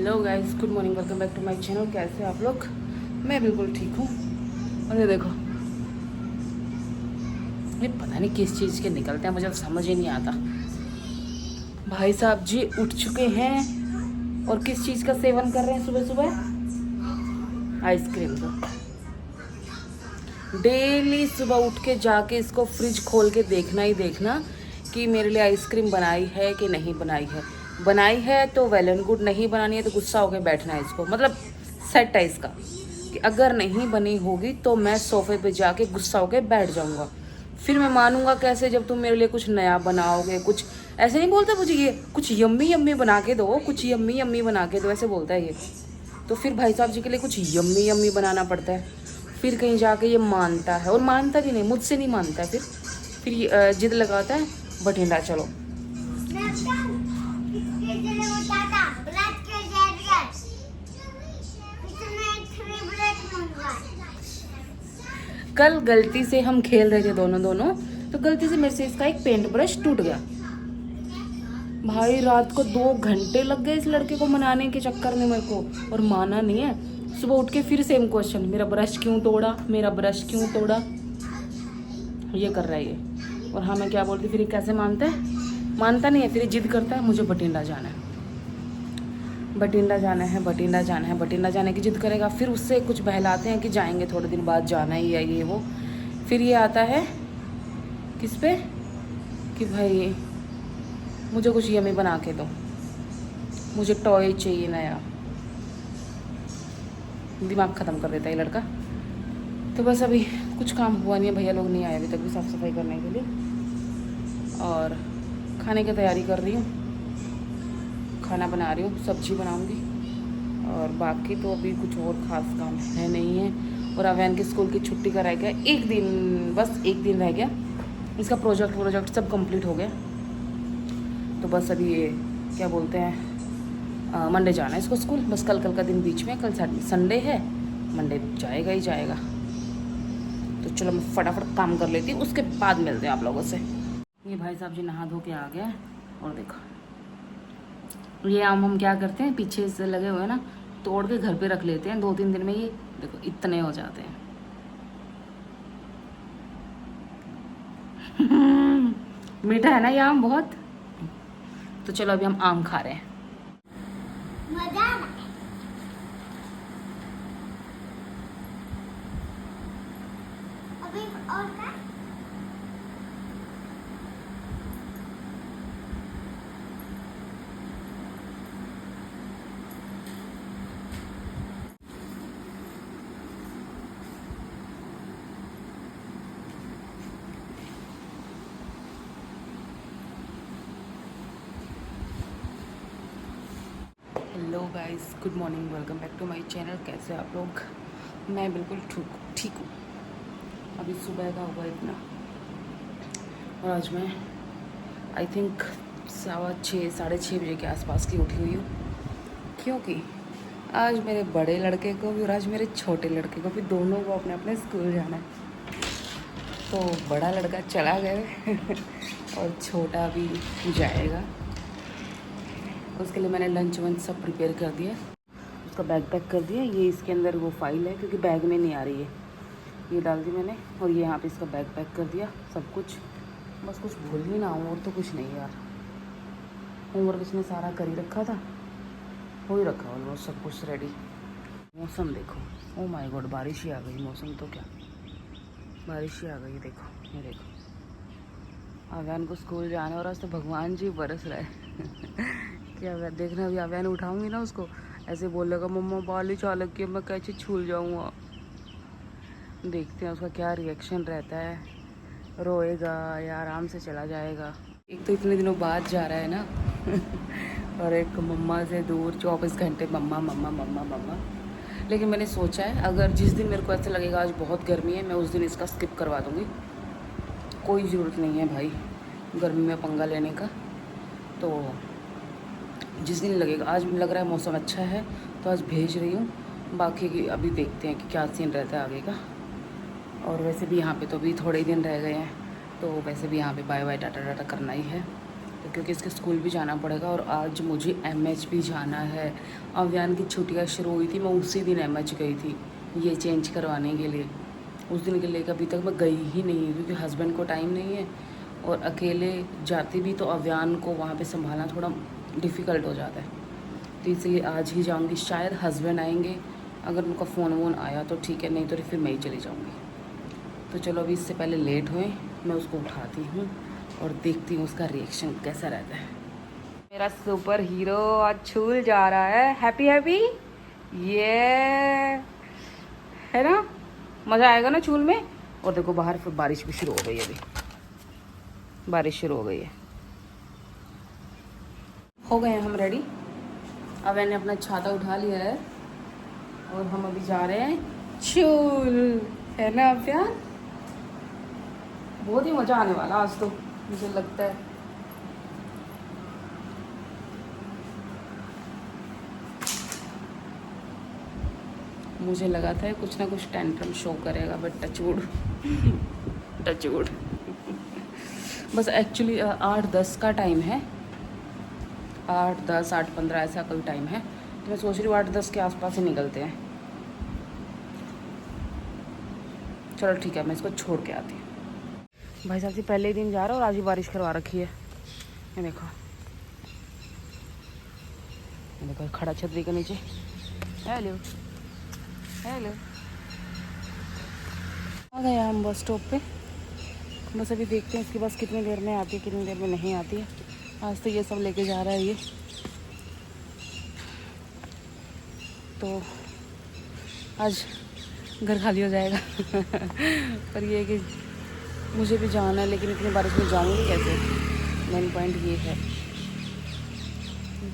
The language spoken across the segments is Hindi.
Hello guys, good morning, welcome back to my channel. कैसे हैं आप लोग? मैं बिल्कुल ठीक हूँ। और ये देखो, ये पता नहीं किस चीज़ के निकलते हैं, मुझे तो समझ ही नहीं आता। भाई साहब जी उठ चुके हैं और किस चीज़ का सेवन कर रहे हैं सुबह सुबह? आइसक्रीम का। डेली सुबह उठ के जाके इसको फ्रिज खोल के देखना ही देखना कि मेरे लिए आइसक्रीम बनाई है कि नहीं बनाई है। बनाई है तो वेल एंड गुड, नहीं बनानी है तो गुस्सा होकर बैठना है इसको। मतलब सेट है इसका कि अगर नहीं बनी होगी तो मैं सोफे पे जाके गुस्सा होकर बैठ जाऊंगा। फिर मैं मानूंगा कैसे जब तुम मेरे लिए कुछ नया बनाओगे। कुछ ऐसे नहीं बोलता मुझे, ये कुछ यम्मी यम्मी बना के दो, कुछ यम्मी यम्मी बना के दो, ऐसे बोलता है ये। तो फिर भाई साहब जी के लिए कुछ यम्मी यम्मी बनाना पड़ता है। फिर कहीं जाके ये मानता है, और मानता भी नहीं, मुझसे नहीं मानता है। फिर ये जिद लगाता है, बठिंडा चलो। कल गलती से हम खेल रहे थे दोनों, तो गलती से मेरे से इसका एक पेंट ब्रश टूट गया। भाई रात को 2 घंटे लग गए इस लड़के को मनाने के चक्कर में मेरे को, और माना नहीं है। सुबह उठ के फिर सेम क्वेश्चन, मेरा ब्रश क्यों तोड़ा, मेरा ब्रश क्यों तोड़ा, ये कर रहा है ये। और हाँ, मैं क्या बोलती, फिर ये कैसे मानता है? मानता नहीं है, फिर जिद करता है मुझे बठिंडा जाना है, बठिंडा जाना है, बठिंडा जाना है। बठिंडा जाने की जिद करेगा, फिर उससे कुछ बहलाते हैं कि जाएंगे थोड़े दिन बाद, जाना ही है ये वो। फिर ये आता है किस पे कि भाई मुझे कुछ यम्मी बना के दो, मुझे टॉय चाहिए नया। दिमाग ख़त्म कर देता है ये लड़का। तो बस अभी कुछ काम हुआ नहीं है, भैया लोग नहीं आए अभी तक भी साफ़ सफाई करने के लिए, और खाने की तैयारी कर रही हूँ। खाना बना रही हूँ, सब्जी बनाऊँगी, और बाकी तो अभी कुछ और ख़ास काम है नहीं है। और अवैन के स्कूल की छुट्टी का रह गया एक दिन, बस एक दिन रह गया। इसका प्रोजेक्ट सब कंप्लीट हो गया। तो बस अभी ये क्या बोलते हैं, मंडे जाना है इसको स्कूल। बस कल का दिन बीच में, कल संडे है, मंडे जाएगा ही जाएगा। तो चलो मैं फटाफट काम कर लेती हूँ, उसके बाद मिलते हैं आप लोगों से। ये भाई साहब जी नहा धो के आ गया, और देखो ये आम हम क्या करते हैं, पीछे से लगे हुए हैं ना, तोड़ के घर पे रख लेते हैं। 2-3 दिन में ये देखो इतने हो जाते हैं। मीठा है ना ये आम बहुत। तो चलो अभी हम आम खा रहे हैं। और क्या? Hello guys, good morning, welcome back to my channel. कैसे आप लोग? मैं बिल्कुल ठीक हूँ। अभी सुबह का हुआ इतना, और आज मैं आई थिंक 6:15 साढ़े 6 बजे के आसपास की उठी हुई हूँ, क्योंकि आज मेरे बड़े लड़के को भी और आज मेरे छोटे लड़के को भी, दोनों को अपने अपने स्कूल जाना है। तो बड़ा लड़का चला गया और छोटा भी जाएगा। उसके लिए मैंने लंच वंच सब प्रिपेयर कर दिया, उसका बैग पैक कर दिया। ये इसके अंदर वो फाइल है, क्योंकि बैग में नहीं आ रही है, ये डाल दी मैंने। और ये यहाँ पे इसका बैग पैक कर दिया सब कुछ। बस कुछ भूल ही ना हूँ, और तो कुछ नहीं यार। होमवर्क इसने सारा कर ही रखा था, हो ही रखा ऑलमोस्ट सब कुछ रेडी। मौसम देखो, ओ माय गॉड, बारिश ही आ गई। मौसम तो क्या, बारिश ही आ गई। देखो ये देखो, अवैन को स्कूल जाना, और आज तो भगवान जी बरस रहा है। क्या देखना, अभी अवैन उठाऊंगी ना उसको, ऐसे बोलेगा मम्मा बाली चालक की, मैं कैसे छूल जाऊँगा। देखते हैं उसका क्या रिएक्शन रहता है, रोएगा या आराम से चला जाएगा। एक तो इतने दिनों बाद जा रहा है ना और एक मम्मा से दूर 24 घंटे मम्मा मम्मा मम्मा मम्मा। लेकिन मैंने सोचा है, अगर जिस दिन मेरे को ऐसा लगेगा आज बहुत गर्मी है, मैं उस दिन इसका स्किप करवा दूँगी। कोई ज़रूरत नहीं है भाई गर्मी में पंगा लेने का। तो जिस दिन लगेगा, आज लग रहा है मौसम अच्छा है तो आज भेज रही हूँ। बाकी की अभी देखते हैं कि क्या सीन रहता है आगे का। और वैसे भी यहाँ पे तो अभी थोड़े ही दिन रह गए हैं, तो वैसे भी यहाँ पे बाय बाय टाटा टाटा करना ही है। तो क्योंकि इसके स्कूल भी जाना पड़ेगा और आज मुझे एमएच भी जाना है। अव्यान की छुट्टियाँ शुरू हुई थी, मैं उसी दिन एमएच गई थी ये चेंज करवाने के लिए। उस दिन के लिए अभी तक मैं गई ही नहीं क्योंकि हस्बैंड को टाइम नहीं है और अकेले जाती भी तो अव्यान को वहाँ पे संभालना थोड़ा डिफ़िकल्ट हो जाता है। तो इसलिए आज ही जाऊँगी। शायद हस्बैंड आएंगे, अगर उनका फ़ोन वोन आया तो ठीक है, नहीं तो फिर मैं ही चली जाऊँगी। तो चलो अभी इससे पहले लेट हुए, मैं उसको उठाती हूँ और देखती हूँ उसका रिएक्शन कैसा रहता है। मेरा सुपर हीरो आज छूल जा रहा है। हैप्पी हैप्पी ये है ना, मज़ा आएगा ना छूल में। और देखो बाहर फिर बारिश भी शुरू हो गई है, अभी बारिश शुरू हो गई है। हो गए हैं हम रेडी। अब मैंने अपना छाता उठा लिया है और हम अभी जा रहे हैं छूल, है ना प्यार। बहुत ही मज़ा आने वाला आज तो, मुझे लगता है। मुझे लगा था कुछ ना कुछ टेंट्रम शो करेगा, बट टचवुड टचवुड। बस एक्चुअली 8:10 का टाइम है, 8:10 8:15 ऐसा कोई टाइम है। तो मैं सोच रही हूँ 8:10 के आसपास ही निकलते हैं। चलो ठीक है, मैं इसको छोड़ के आती हूँ। भाई साहब जी पहले ही दिन जा रहा है और आज ही बारिश करवा रखी है। ये देखो, ये देखो खड़ा छतरी के नीचे। हेलो हेलो, आ गए हम बस स्टॉप पे। बस अभी देखते हैं इसकी बस कितनी देर में आती है, कितनी देर में नहीं आती है। आज तो ये सब लेके जा रहा है ये, तो आज घर खाली हो जाएगा पर ये है कि मुझे भी जाना है, लेकिन इतनी बारिश में जाऊँगी कैसे, मेन पॉइंट ये है।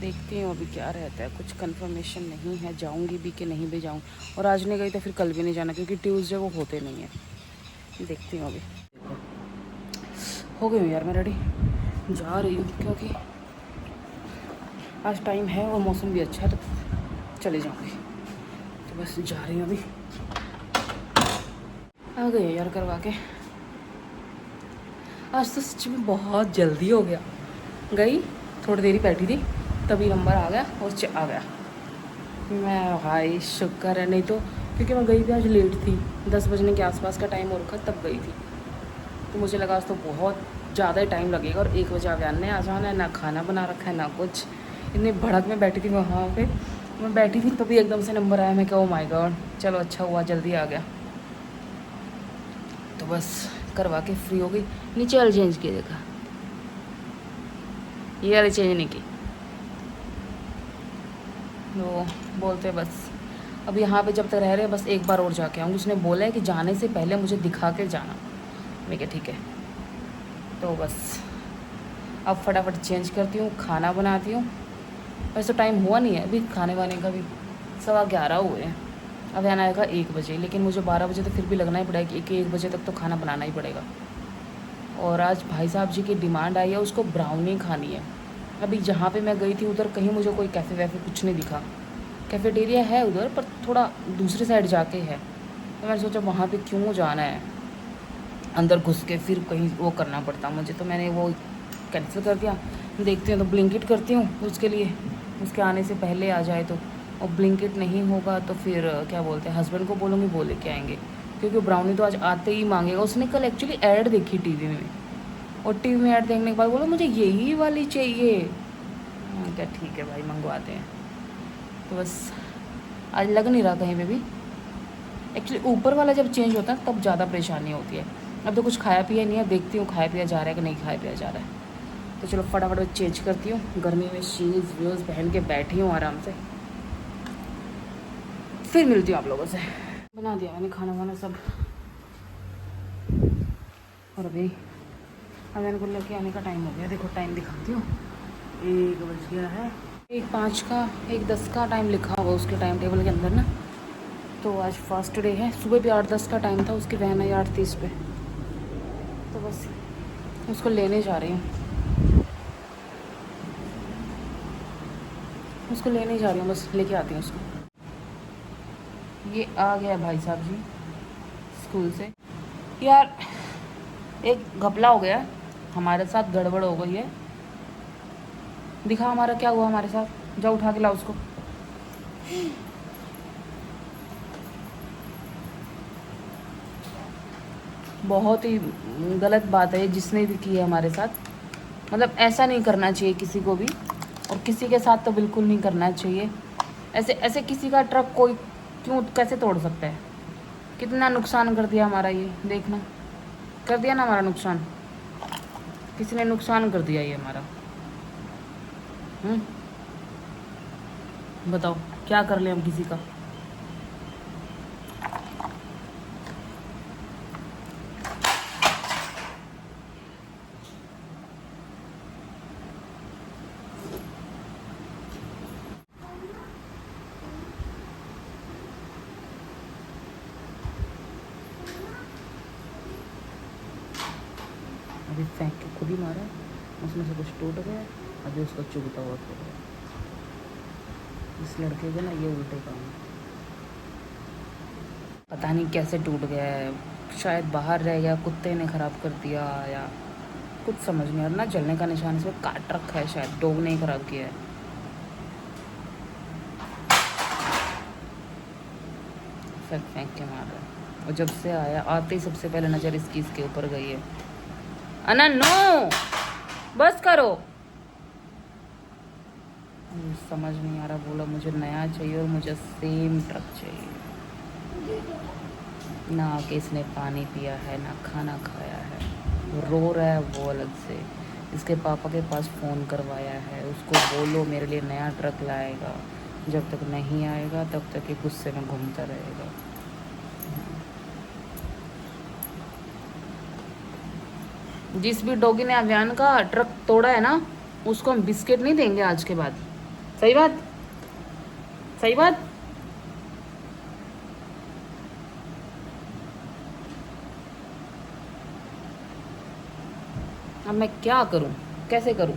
देखती हूँ अभी क्या रहता है, कुछ कंफर्मेशन नहीं है जाऊँगी भी कि नहीं भी जाऊँ। और आज नहीं गई तो फिर कल भी नहीं जाना, क्योंकि ट्यूसडे वो होते नहीं है। देखती हूँ अभी। हो गई हूँ यार मैं रेडी, जा रही हूँ क्योंकि आज टाइम है और मौसम भी अच्छा है, तो चले जाऊँगी। तो बस जा रही हूँ अभी। आ गए यार करवा के। आज तो सच में बहुत जल्दी हो गया। गई थोड़ी देर ही बैठी थी, तभी नंबर आ गया और आ गया। मैं भाई शुक्र है, नहीं तो क्योंकि मैं गई थी आज लेट थी, 10 बजने के आसपास का टाइम हो रखा तब गई थी। तो मुझे लगा आज तो बहुत ज़्यादा टाइम लगेगा और 1 बजे अव्यान ने आ जाना है, ना खाना बना रखा है ना कुछ। इतनी भड़क में बैठी थी वहाँ पे, मैं बैठी थी तभी एकदम से नंबर आया। मैं क्या, ओ माय गॉड, चलो अच्छा हुआ जल्दी आ गया। तो बस करवा के फ्री हो गई। नीचे वाली चेंज की, देखा ये वाली चेंज नहीं की। तो बोलते बस अब यहाँ पे जब तक रह रहे हैं बस एक बार और जाके आऊँगी। उसने बोला है कि जाने से पहले मुझे दिखा के जाना। मैं क्या ठीक है। तो बस अब फटाफट चेंज करती हूँ, खाना बनाती हूँ। वैसे तो टाइम हुआ नहीं है अभी खाने वाने का भी, 11:15 हुए हैं। अब आना आएगा 1 बजे, लेकिन मुझे 12 बजे तो फिर भी लगना ही पड़ेगा कि 1 बजे तक तो खाना बनाना ही पड़ेगा। और आज भाई साहब जी की डिमांड आई है, उसको ब्राउनी खानी है। अभी जहाँ पे मैं गई थी उधर कहीं मुझे कोई कैफ़े वैफ़े कुछ नहीं दिखा। कैफेटेरिया है उधर पर थोड़ा दूसरी साइड जाके है, तो मैंने सोचा वहाँ पे क्यों जाना है, अंदर घुस के फिर कहीं वो करना पड़ता मुझे। तो मैंने वो कैंसिल कर दिया। देखती हूँ तो ब्लिंकिट करती हूँ उसके लिए, उसके आने से पहले आ जाए तो। और ब्लिंकिट नहीं होगा तो फिर क्या बोलते हैं, हस्बैंड को बोलूँगी वो लेके आएंगे, क्योंकि ब्राउनी तो आज आते ही मांगेगा। उसने कल एक्चुअली ऐड देखी टीवी में, और टीवी में ऐड देखने के बाद बोला मुझे यही वाली चाहिए। क्या ठीक है भाई, मंगवाते हैं। तो बस आज लग नहीं रहा कहीं पे भी। एक्चुअली ऊपर वाला जब चेंज होता है तब ज़्यादा परेशानी होती है। अब तो कुछ खाया पिया नहीं है, देखती हूँ खाया पिया जा रहा है कि नहीं खाया पिया जा रहा है। तो चलो फटाफट चेंज करती हूँ। गर्मी में शूज़ व्यूज़ पहन के बैठी हूँ आराम से, फिर मिलती हूँ आप लोगों से। बना दिया मैंने खाना वाना सब, और अभी इनको लेके आने का टाइम हो गया। देखो टाइम दिखाती हूँ, 1 बज गया है। 1:05 का 1:10 का टाइम लिखा होगा उसके टाइम टेबल के अंदर ना। तो आज फर्स्ट डे है। सुबह भी 8:10 का टाइम था, उसकी वैन आई 8:30 पे। तो बस उसको लेने जा रही हूँ, उसको लेने जा रही हूँ, बस लेके आती हूँ उसको। ये आ गया भाई साहब जी स्कूल से। यार एक घपला हो गया, हमारे साथ गड़बड़ हो गई है। दिखा हमारा क्या हुआ हमारे साथ, जा उठा के ला उसको। बहुत ही गलत बात है जिसने भी की है हमारे साथ। मतलब ऐसा नहीं करना चाहिए किसी को भी, और किसी के साथ तो बिल्कुल नहीं करना चाहिए। ऐसे ऐसे किसी का ट्रक कोई क्यों कैसे तोड़ सकता है। कितना नुकसान कर दिया हमारा, ये देखना, कर दिया ना हमारा नुकसान। किसी ने नुकसान कर दिया ये हमारा। बताओ क्या कर ले हम किसी का। अभी फेंक के खुद ही मारा, उसमें से कुछ टूट गया, अभी उसको चुभता हुआ फिर रहा है। इस लड़के के ना ये उल्टे काम है। पता नहीं कैसे टूट गया है, शायद बाहर रह गया, कुत्ते ने ख़राब कर दिया या कुछ समझ नहीं आ रहा। ना जलने का निशान इसमें काट रखा है, शायद डॉग ने ही ख़राब किया है। फेंक फेंक के मार रहा है, और जब से आया आते ही सबसे पहले नज़र इसके ऊपर गई है। अना नो, बस करो। समझ नहीं आ रहा, बोला मुझे नया चाहिए और मुझे सेम ट्रक चाहिए। ना कि इसने पानी पिया है ना खाना खाया है, रो रहा है वो अलग से। इसके पापा के पास फ़ोन करवाया है, उसको बोलो मेरे लिए नया ट्रक लाएगा। जब तक नहीं आएगा तब तक ये गुस्से में घूमता रहेगा। जिस भी डॉगी ने अभियान का ट्रक तोड़ा है ना, उसको हम बिस्किट नहीं देंगे आज के बाद। सही बात, सही बात। अब मैं क्या करूं, कैसे करूं?